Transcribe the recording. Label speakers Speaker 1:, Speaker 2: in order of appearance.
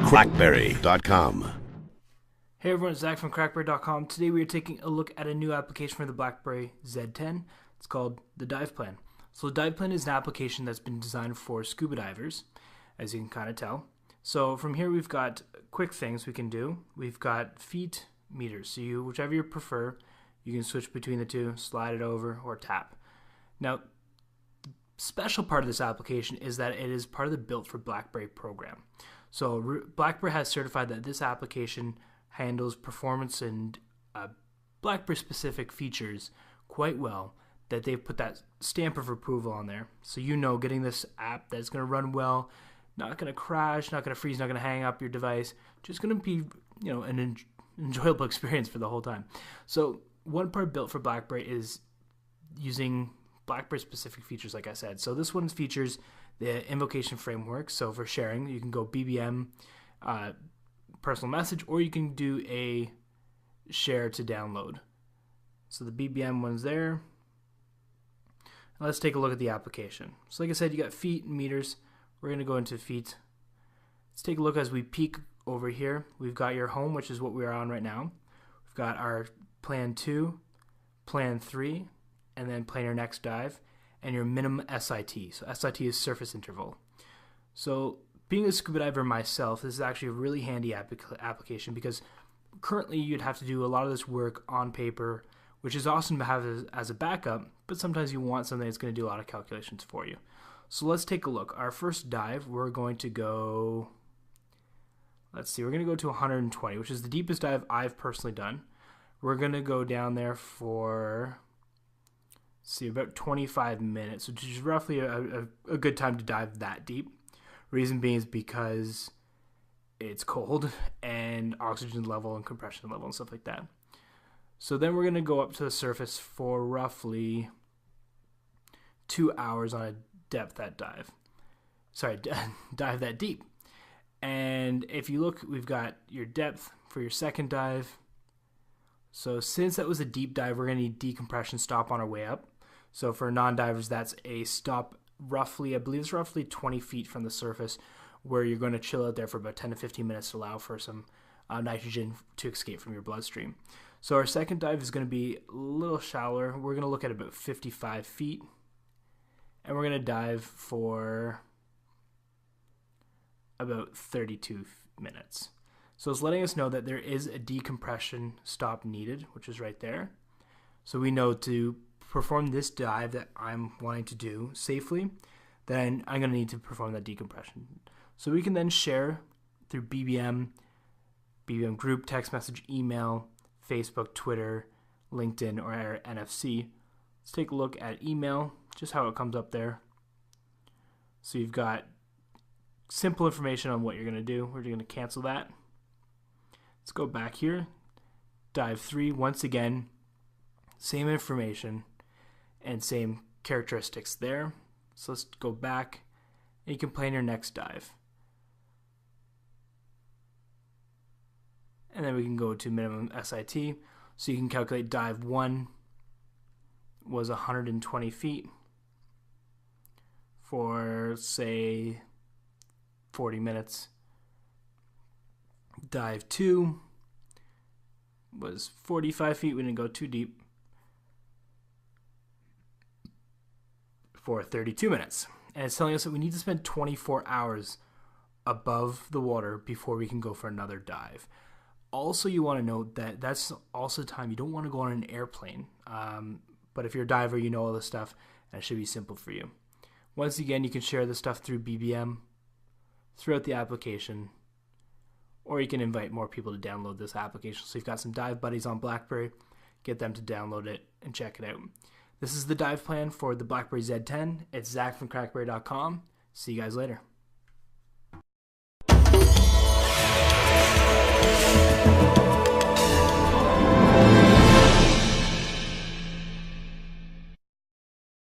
Speaker 1: Blackberry.com.
Speaker 2: Hey everyone, it's Zach from Blackberry.com. Today we are taking a look at a new application for the Blackberry Z10. It's called the Dive Plan. So the Dive Plan is an application that's been designed for scuba divers, as you can kind of tell. So from here we've got quick things we can do. We've got feet, meters. So whichever you prefer, you can switch between the two, slide it over, or tap. Now, the special part of this application is that it is part of the Built for Blackberry program. So Blackberry has certified that this application handles performance and Blackberry-specific features quite well, that they've put that stamp of approval on there. So you know getting this app that's going to run well, not going to crash, not going to freeze, not going to hang up your device, just going to be an enjoyable experience for the whole time. So one part Built for Blackberry is using Blackberry-specific features, like I said. So this one features the invocation framework. So for sharing, you can go BBM, personal message, or you can do a share to download. So the BBM one's there. Let's take a look at the application. So like I said, you got feet and meters. We're going to go into feet. Let's take a look as we peek over here. We've got your home, which is what we're on right now. We've got our plan 2, plan 3, and then plan your next dive, and your minimum SIT. So SIT is surface interval. So being a scuba diver myself, this is actually a really handy application because currently you'd have to do a lot of this work on paper, which is awesome to have as a backup, but sometimes you want something that's going to do a lot of calculations for you. So let's take a look. Our first dive, we're going to go, we're going to go to 120, which is the deepest dive I've personally done. We're going to go down there for about 25 minutes, which is roughly a good time to dive that deep. Reason being is because it's cold and oxygen level and compression level and stuff like that. So then we're going to go up to the surface for roughly 2 hours on a dive that deep. And if you look, we've got your depth for your second dive. So since that was a deep dive, we're going to need decompression stop on our way up. So for non-divers, that's a stop roughly, I believe it's roughly 20 feet from the surface, where you're going to chill out there for about 10 to 15 minutes to allow for some nitrogen to escape from your bloodstream. So our second dive is going to be a little shallower. We're going to look at about 55 feet, and we're going to dive for about 32 minutes. So it's letting us know that there is a decompression stop needed, which is right there. So we know to perform this dive that I'm wanting to do safely, then I'm going to need to perform that decompression. So we can then share through BBM group, text message, email, Facebook, Twitter, LinkedIn, or NFC. Let's take a look at email, just how it comes up there. So you've got simple information on what you're going to do. We're going to cancel that. Let's go back here. Dive 3, once again, same information and same characteristics there. So let's go back, and you can plan your next dive. And then we can go to minimum SIT. So you can calculate dive 1 was 120 feet for, say, 40 minutes. Dive 2 was 45 feet. We didn't go too deep. For 32 minutes. And it's telling us that we need to spend 24 hours above the water before we can go for another dive. Also, you want to note that that's also the time you don't want to go on an airplane. But if you're a diver, you know all this stuff, and it should be simple for you. Once again, you can share this stuff through BBM throughout the application, or you can invite more people to download this application. So you've got some dive buddies on Blackberry, get them to download it and check it out. This is the dive plan for the Blackberry Z10. It's Zach from Blackberry.com. See you guys later.